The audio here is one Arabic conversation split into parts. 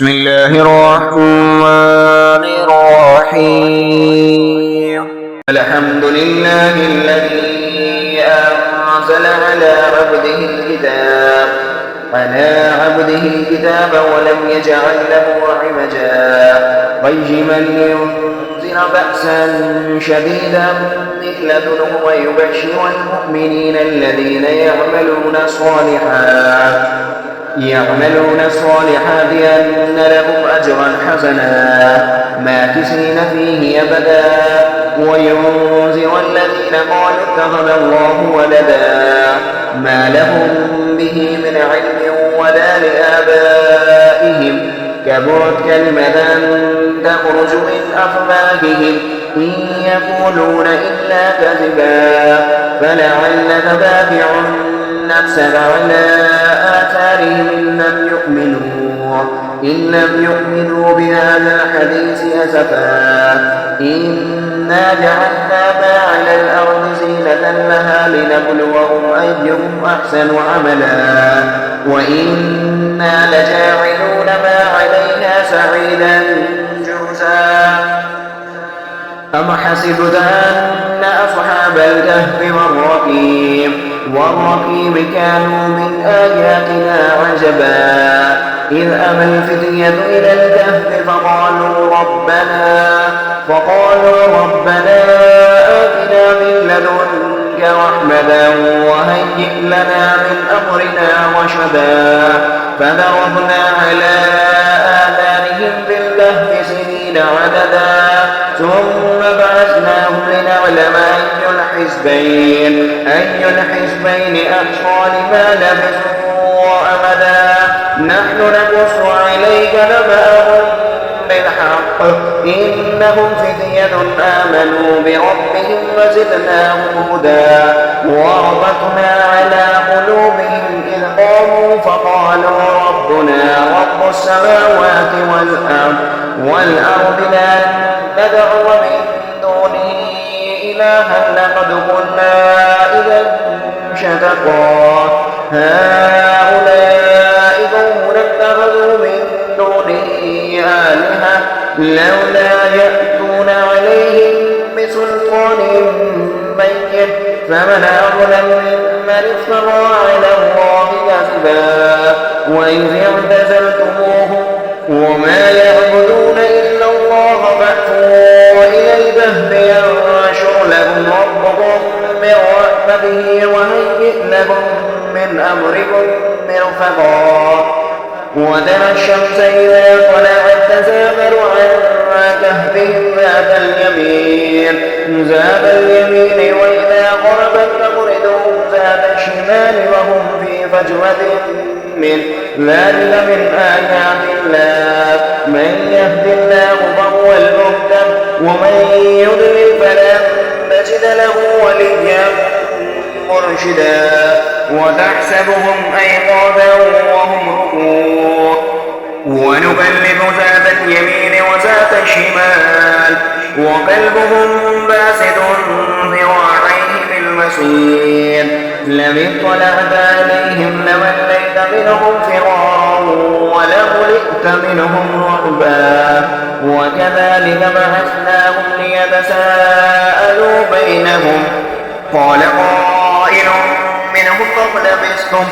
بسم الله الرحمن الرحيم. الحمد لله الذي أنزل على عبده الكتاب ولم يجعل له عوجا قيما لينذر بأسا شديدا من لدنه ويبشر المؤمنين الذين يعملون الصالحات أن لهم أجرا حسنا ماكثين فيه أبدا وينذر الذين قالوا اتخذ الله ولدا ما لهم به من علم ولا لآبائهم كبرت كلمة تخرج من أفواههم إن يقولون إلا كذبا فلعلك باخع نفسك على آثارهم إن لم يؤمنوا بهذا الحديث أسفا إنا جعلنا ما على الأرض زينة لها لنبلوهم أيهم أحسن عملا وإنا لجاعلون ما عليها سعيدا جرزا أم حسبت أن أصحاب الكهف والرقيم كانوا من آياتنا عجبا إذ أوى الفتية إلى الكهف فقالوا ربنا آتنا من لدنك رحمة وهيئ لنا من أمرنا رشدا فضربنا على آذانهم في الكهف سنين عددا ثم بعثناهم لنعلم أي الحزبين أحصى لما لبثوا أمدا نحن نقص عليك نبأهم بالحق إنهم فتية آمنوا بربهم وزدناهم هدى وربطنا على قلوبهم إذ قاموا فقالوا ربنا رب السماوات والأرض لا ندعو من دونه إلها لقد قلنا إذا شططا هؤلاء قوم اتخذوا من دونه آلهة لولا يأتون عليهم بسلطان بين فمن أظلم ممن افترى على الله كذبا وإذ اعتزلتموهم وما يعبدون إلا الله فأتوا إلى الكهف ينشر لهم ربكم من رحمته وهيئ لهم من أمركم مرفقا وترى الشمس إذا طلعت تزاور عن كهفهم ذات اليمين وإذا غربت تقرضهم ذات الشمال وهم في فجوة من ذلك من آيات الله من يهد الله فهو المهتد ومن يضلل فلن تجد له وليا مرشدا وتحسبهم أيقاظا وهم ركوع ونقلب ذات اليمين وذات الشمال وقلبهم باسط ذراعيه بالوسيد لم اطلعت عليهم لوليت منهم فرارا ولملئت منهم رعبا وكذلك بعثناهم ليتساءلوا بينهم قال قائل منهم كم لبثتم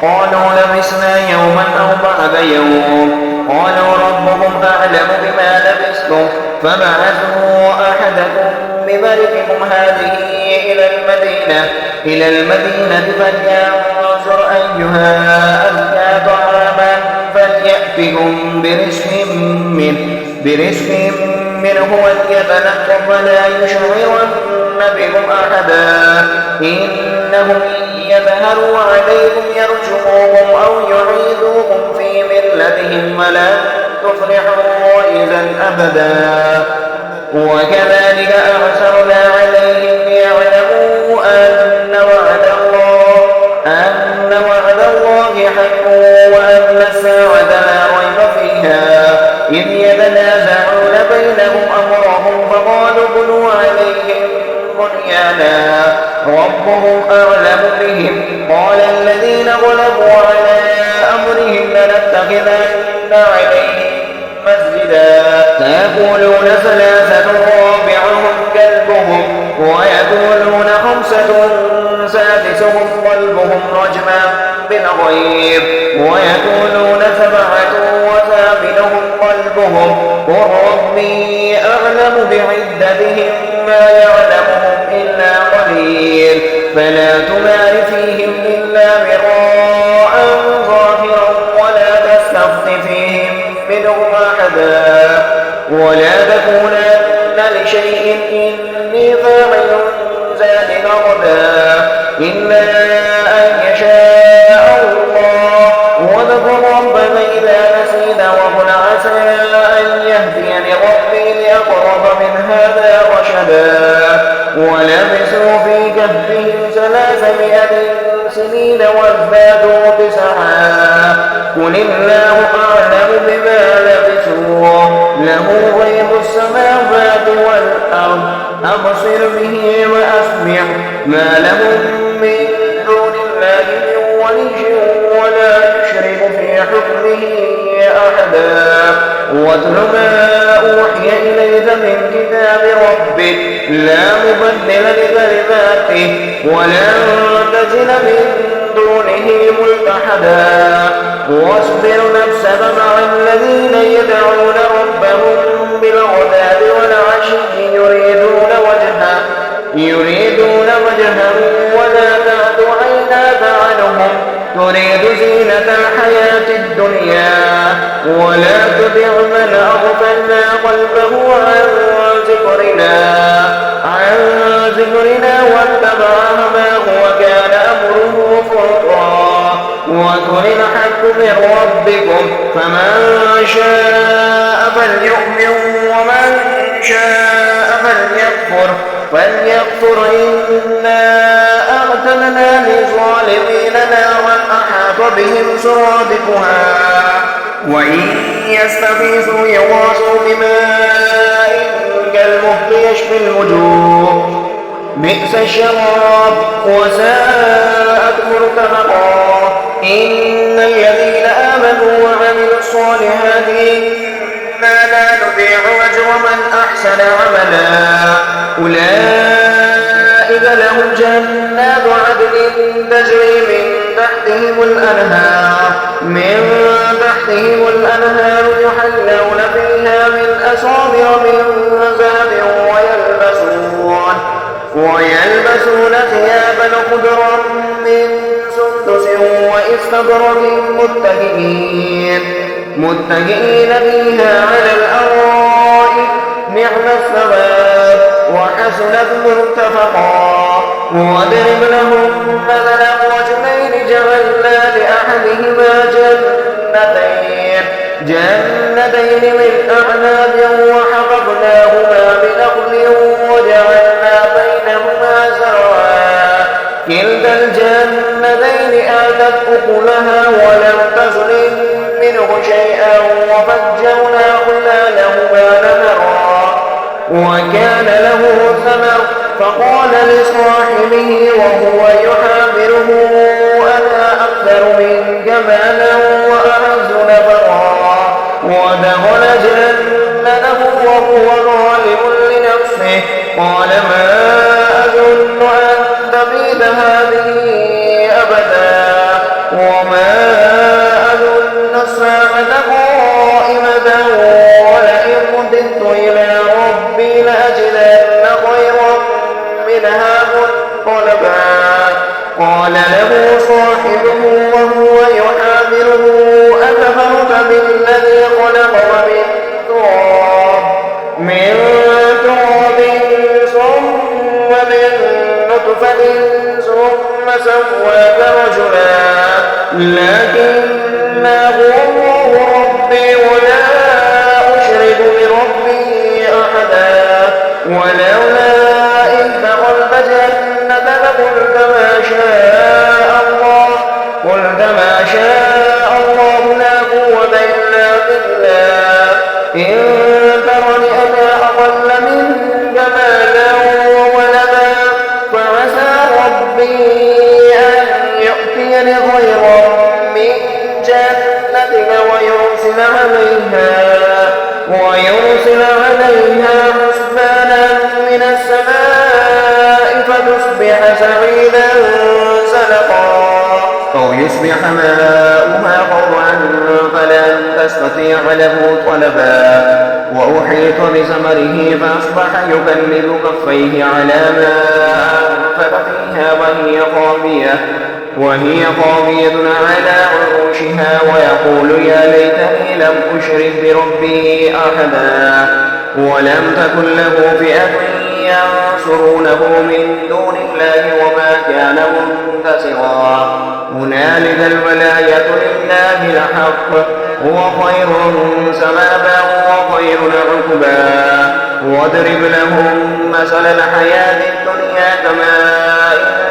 قالوا لبثنا يوما أو بعد يوم قالوا ربكم أعلم بما لبثتم فبعثوا أحدكم بملككم هذه إلى المدينة فلينظر أيها أزكى طعاما فليأتكم برزق منه وليتلطف ولا يشعرن بكم أحدا إنهم يظهروا عليكم يرجموكم أو يعيدوكم في ملتهم ولن تفلحوا إذا أبدا وكذلك أعثرنا عليهم ليعلموا أن وعد الله حق وأن الساعة لا ريب فيها إذ يتنازعون بينهم أمرهم فقالوا بنوا عليهم بنيانا ربهم أعلم بهم قال الذين غلبوا على أمرهم لنتخذن عليهم ويقولون ثلاثة رابعهم كلبهم ويقولون خمسة سادسهم كلبهم رجما بالغيب ويقولون سبعة وثامنهم كلبهم قل ربي أعلم بعدتهم ما يعلمهم إلا قليل فلا تمار فيهم إلا مراء ظاهرا ولا تستفت فيهم منهم أحدا ولا تكونن لشيء إني فاعل ذلك غدا إلا أن يشاء الله واذكر ربك إذا نسيت وقل عسى أن يهديني ربي لأقرب من هذا رشدا ولبثوا في كهفهم 300 سنين وازدادوا تسعا قل الله أعلم بما لبثوا له غيب السماوات والأرض أبصر به وأسمع ما لهم من دون الله من ولي ولا يشرك في حكمه أحدا واتل ما أوحي إليك من كتاب ربك لا مبدل لكلماته ولن تجد من دونه ملتحدا واصبر نفسك مع الذين يدعون ربهم بالغداة والعشي يريدون وجهه ولا تعد عيناك عنهم تريد زينة الحياة الدنيا ولا تطع من أغفلنا قلبه عن ذكرنا واتبع هواه وكان أمره فرطا وقل الحق من ربكم فمن شاء فليؤمن ومن شاء فليكفر إنا أعتدنا للظالمين نارا أحاط بهم سرادقها وإن يستغيثوا يغاثوا بماء كالمهل يشفي الوجوه بئس الشراب وساءت مرتفقا إن الذين آمنوا وعملوا الصالحات إنا لا نضيع أجر من أحسن عملا أولئك لهم جنات عدن تجري من تحتهم الأنهار يحلون فيها من أساور من ذهب ويلبسون ثيابا خضرا من سندس وإستبرق متكئين فيها على الأرائك نعم الثواب وحسنت مرتفقا واضرب لهم مثلا رجلين جعلنا لأحدهما جنتين من أعناب وحفظناهما بنخل وجعلنا بينهما زرعا كلتا الجنتين آتت أكلها ولم تظلم منه شيئا وفجرنا خلالهما نهرا وكان له ثمر فقال لصاحبه وهو يحاوره أنا أكثر منك مالا وأعز نفرا ودخل جنته وهو ظالم لنفسه قال ما أظن أن تبيد هذه أبدا وما أظن الساعة قائمة ولئن رددت إلى ربي لأجدن خيرا منها منقلبا قال له صاحبه وهو يحاوره أكفرت بالذي خلقك من تراب ثم من نطفة ثم سواك رجلا لكن هو ربي ولا أشرك بربي أحدا ولولا إذ دخلت جنتك قلت ما شاء الله لا قوة إلا بالله إن ترني أنا أقل منك مالا وولدا فعسى ربي أن يؤتيني خيرا من جنتك ويرسل يرسل عليها حسبانا من السماء فتصبح سعيدا زلقا أو يصبح ماؤها غورا فلن تستطيع له طلبا وأحيط بثمره فأصبح يكلل كفيه على ما أنفق فيها وهي خاوية على عروشها ويقول يا ليتني لم أشرك بربي أحدا ولم تكن له فئة ينصرونه من دون الله وما كان منتصرا هنالك الولاية لله الحق هو خير ثوابا وخير عقبا واضرب لهم مثل الحياة الدنيا كماء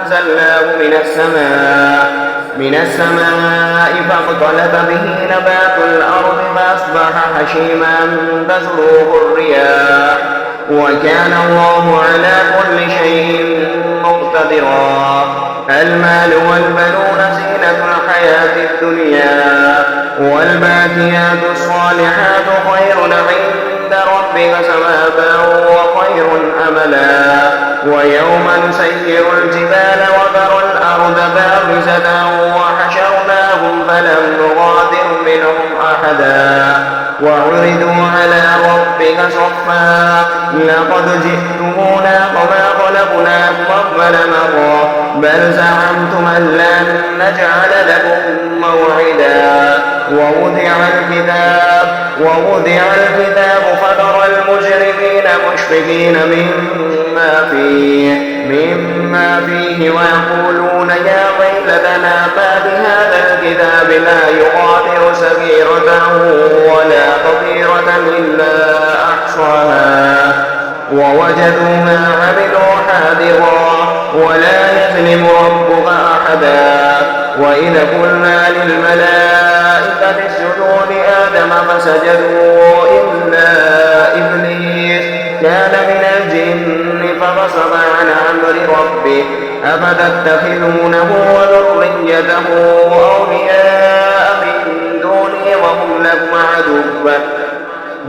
أنزلناه من السماء فاختلط به نبات الأرض فأصبح حشيما تذروه الرياح وكان الله على كل شيء مقتدرا المال والبنون زينة الحياة الدنيا والباقيات الصالحات خير عند ربك ثوابا وخير أملا ويوم نسير الجبال وترى الأرض بارزة وحشرناهم فلم نغادر منهم أحدا وعرضوا على ربك صفا لقد جئتمونا كما خلقناكم أول مرة بل زعمتم أن لن نجعل لكم موعدا ووضع الكتاب فترى المجرمين مشفقين مما فيه ويقولون يا ويلتنا ما بهذا الكتاب لا يغادر صغيرة ولا كبيرة إلا أحصاها ووجدوا ما عملوا حاضرا ولا يظلم ربك أحدا وإذا قلنا للملائكة اسجدوا لآدم فسجدوا إلا إبليس كان من الجن ففسق عن أمر ربه أفتتخذونه وذريته أولياء من دونه وهم لكم عدو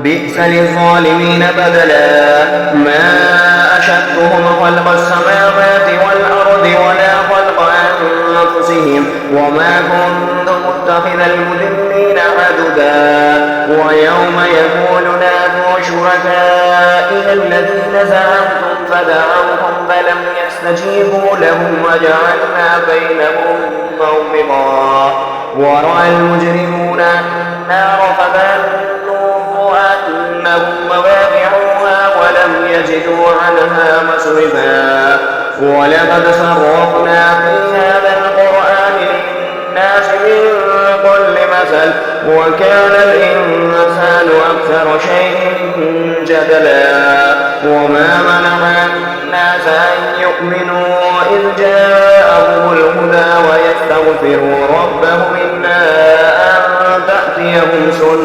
بئس للظالمين بدلا ما أشهدتهم خلق السماوات والأرض ولا خلق أنفسهم وما كنت متخذ المضلين عددا ويوم يقول نادوا شركائي الذين زعمتم فدعوهم فلم يستجيبوا لهم وجعلنا بينهم موبقا ورأى المجرمون النار فظنوا أنهم مواقعوها ولم يجدوا عنها مصرفا ولقد صرفنا في هذا القرآن للناس من كل مثل وكان الإنسان أكثر شيء جدلا وما منع الناس أن يؤمنوا إذ جاءهم الهدى ويستغفروا ربهم إلا أن تأتيهم سنة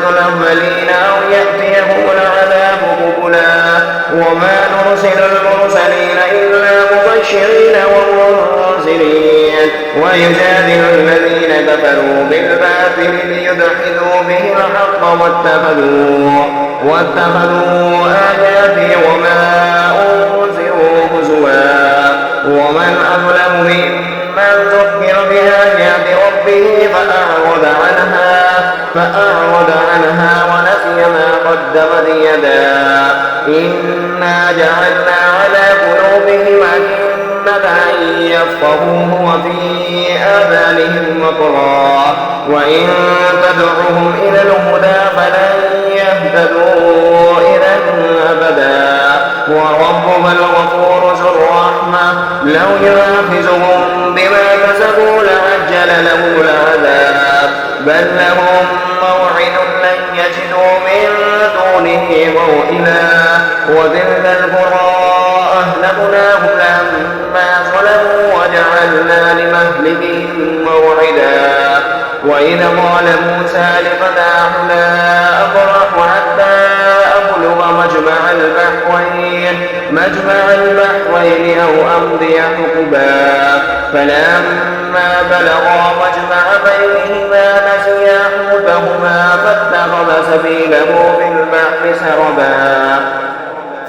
الأولين أو يأتيهم العذاب قبلا وما نرسل المرسلين إلا مبشرين ومنذرين ويجادل الذين كفروا بالباطل ليدحضوا به الحق واتخذوا آياتي وما أنذروا هزوا ومن أظلم ممن ذكر بآيات ربه فأعرض عنها ونسي ما قدمت يداه إنا جعلنا على قلوبهم أكنة أن يفقهوه وفي آذانهم وقرا وإن تدعوهم إلى الهدى فلن يهتدوا إذا أبدا وربك الغفور ذو الرحمة لو يؤاخذهم بما كسبوا لعجل لهم العذاب بل لهم موعد لن يجدوا من دونه موئلا وتلك القرى أهلكناهم لما ظلموا وجعلنا لمهلكهم موعدا وإذ قال موسى لفتاه لا أبرح حتى أبلغ مجمع البحرين أو أمضي حقبا فلما بلغا مجمع بينهما نسيا حوتهما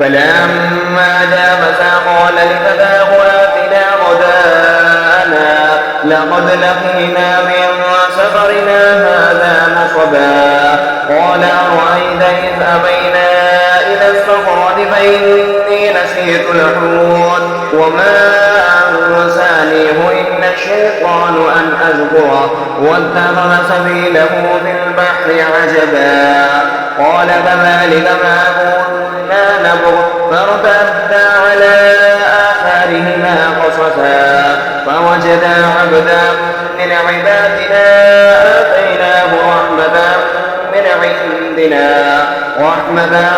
فلما جاوزا قال لفتاه آتنا غداءنا لقد لقينا من سفرنا هذا نصبا قال أرأيت إذ أبينا إلى الصخرة فإني نسيت الحوت وما أنسانيه إلا الشيطان أن أذكره واتخذ سبيله في البحر عجبا قال كذلك ما كنا نبغ فارتدا على آثارهما قصصا فوجدا عبدا من عبادنا آتيناه رحمة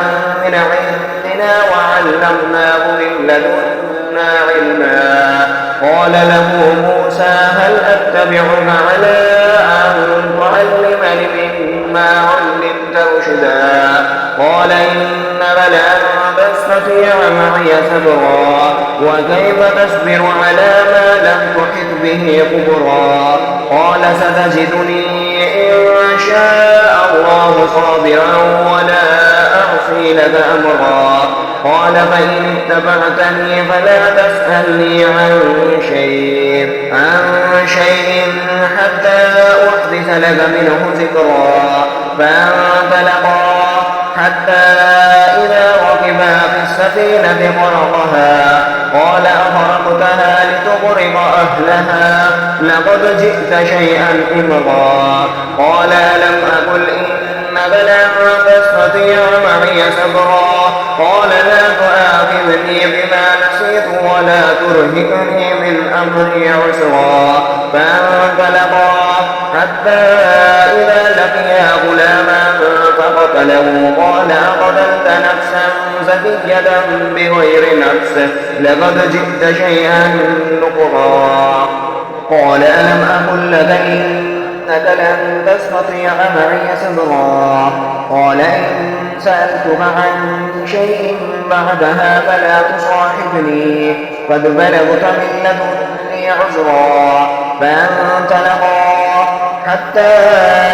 من عندنا وعلمناه من لدنا علما قال له موسى هل أتبعك على أن تعلمني مما علمت رشدا قال إنك لن تستطيع معي صبرا وكيف تصبر على ما لم تحط به خبرا قال ستجدني إن شاء الله صابرا ولا أعصي لك أمرا قال فإن اتبعتني فلا تسألني عن شيء حتى أحدث لك منه ذكرا فانطلقا حتى إذا ركبا في السفينة خرقها قال أخرقتها لتغرق أهلها لقد جئت شيئا إمرا قال ألم أقل إنك لن تستطيع معي صبرا قال لا تؤاخذني بما نسيت ولا ترهقني من أمري عسرا فانطلقا حتى إذا لقيا غلاما فقتله قال أقتلت نفسا زكية بغير نفس لقد جئت شيئا نكرا قال ألم أقل لك إنك لن تستطيع معي صبرا قال إن سألتك عن شيء بعدها فلا تصاحبني قد بلغت من لدني عذرا فانطلقا حتى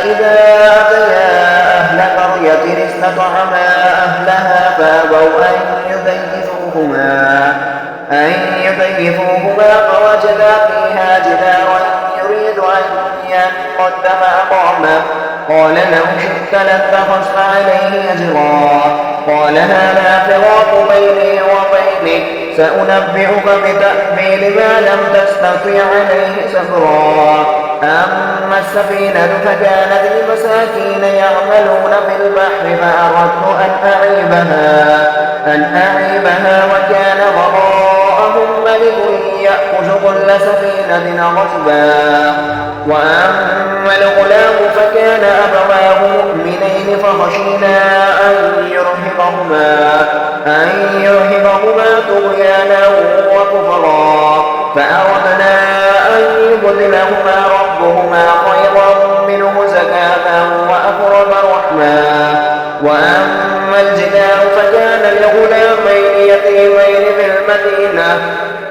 إذا أتيا أهل قرية استطعما أهلها فأبوا أن يضيفوهما فوجدا فيها جدارا يريد أن ينقض فأقامه قال لو شئت لاتخذت عليه أجرا قال هذا فراق بيني وبينك سأنبئك بتأويل ما لم تستطع عليه صبرا أما السفينة فكانت لمساكين يعملون في البحر فأردت أن أعيبها وكان وراءهم ملك يأخذ كل سفينة غصبا وأما الغلام فكان أبواه مؤمنين فخشينا أن يرهقهما طغيانا وكفرا فأردنا أن يبدلهما ربهما خيرا منه زكاة وأقرب رحما وأما الجدار فكان لغلامين يتيمين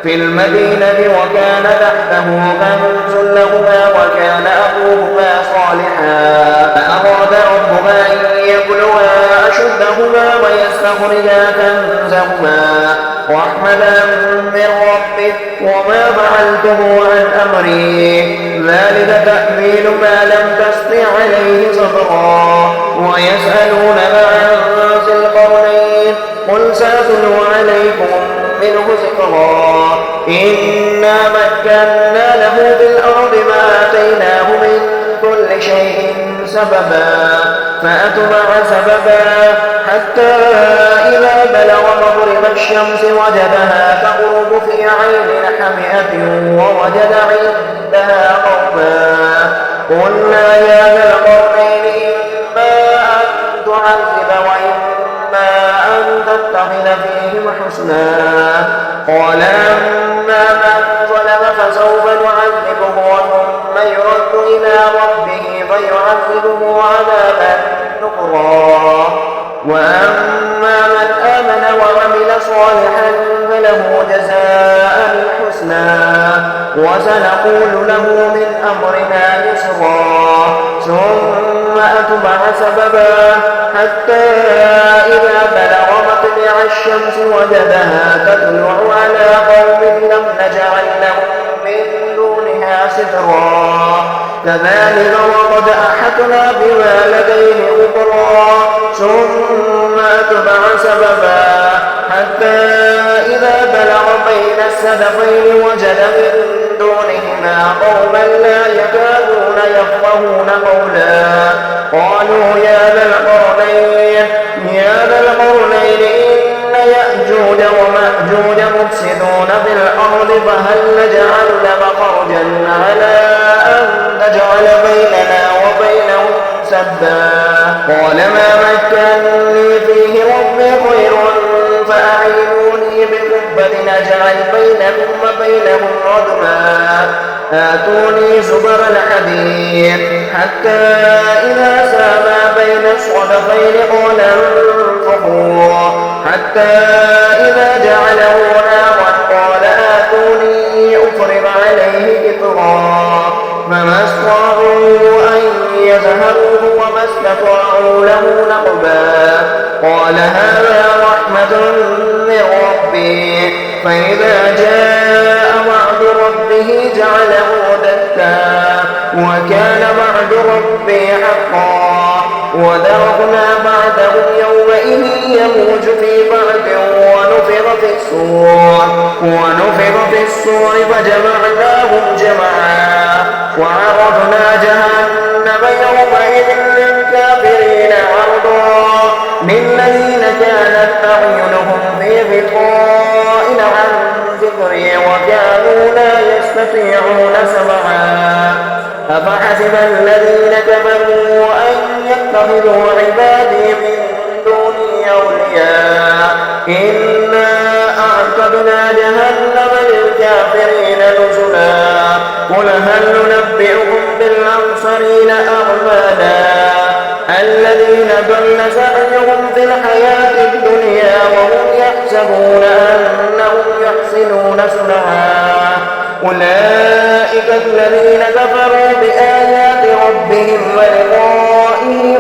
في المدينة وكان تحته كنز لهما وكان أبوهما صالحا فأراد ربهما أن يبلغا أشدهما ويستخرجا كنزهما رحمة من ربك وما فعلته عن أمري ذلك تأويل ما لم تستطع عليه صبرا ويسألونك عن ذي القرنين قل سأتلو عليكم منه ذكرا إنا مكنا له في الأرض ما آتيناه من كل شيء سببا فأتبع سببا حتى إذا بلغ مغرب الشمس وجدها تغرب في عين حمئة ووجد عندها قوما قلنا يا ذا القرنين إما أن تعذب وإما أن تتخذ فيهم حسنا قال أما من ظلم فسوف نعذبه ثم يرد إلى ربه فيعذبه عذابا نكرا وأما من آمن وعمل صالحا فله جزاء الحسنى وسنقول له من أمرنا يسرا ثم أتبع سببا حتى إذا بلغ مطلع الشمس الشمس وجدها تطلع على قوم لم نجعل لهم من دونها سترا كذلك وقد أحطنا بما لديه خبرا ثم أتبع سببا حتى إذا بلغ بين السدفين وجد من دونهما قوما لا يكادون يفقهون قولا قالوا يا ذا القرنين إن يأجوج ومأجوج مفسدون في الأرض فهل نجعل لك خرجا على أن تجعل بيننا وبينهم سدا قال ما مكنني فيه ربي خير فأعينوني بقوة نجعل بينكم وبينهم ردما آتوني زبر الحديد حتى إذا ساما بين الصدفين قال انفخوا حتى إذا جعله نارا قال آتوني أفرغ عليه قطرا فما استطاعوا أن يذهبوه وما استطاعوا له نقبا قال هذا رحمة من ربي فإذا جاء وعد ربه جعله دكا وكان وعد ربي حقا وذرقنا بعدهم يومئذ يموج في بعد ونفخ في الصور فجمعناهم جمعا وعرضنا جهنم يومئذ للكافرين عرضا للذين كانت أعينهم في غطاء عن ذكري وكانوا لا يستطيعون سمعا أفحسب الذين كفروا أن يتخذوا عبادي من دوني أولياء إنا أعتدنا جهنم للكافرين نزلا قل هل ننبئكم بالأخسرين أعمالا الذين ضل سعيهم في الحياة الدنيا وهم يحسبون أنهم يحسنون صنعا أولئك الذين كفروا بآيات ربهم ولقائه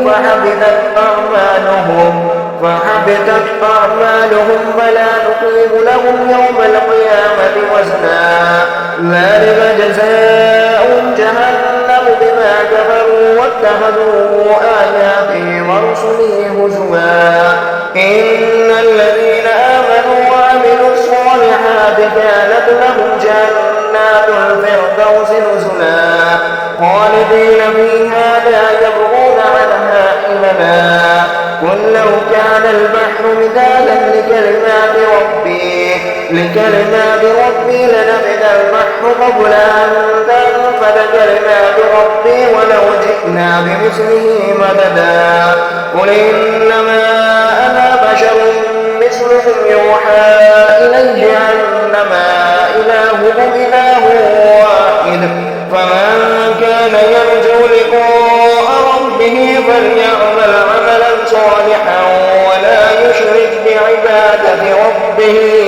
فحبطت أعمالهم فلا نقيم لهم يوم القيامة وزنا ذلك جزاؤهم جهنم بما كفروا واتخذوا آياتي ورسلي هزوا إن الذين آمنوا وعملوا الصالحات كانت لهم جنات الفردوس نزلا خالدين فيها لا يبغون عنها حولا قل لو كان البحر مدادا لكلمات ربي لنفد البحر قبل أن تنفد كلمات ربي ولو جئنا بمثله مددا قل إنما أنا بشر مثلكم يوحى إلي أنما إلهكم إله واحد فمن كان يرجو لقاء ربه فليعمل عملا صالحا ولا يشرك بعبادة ربه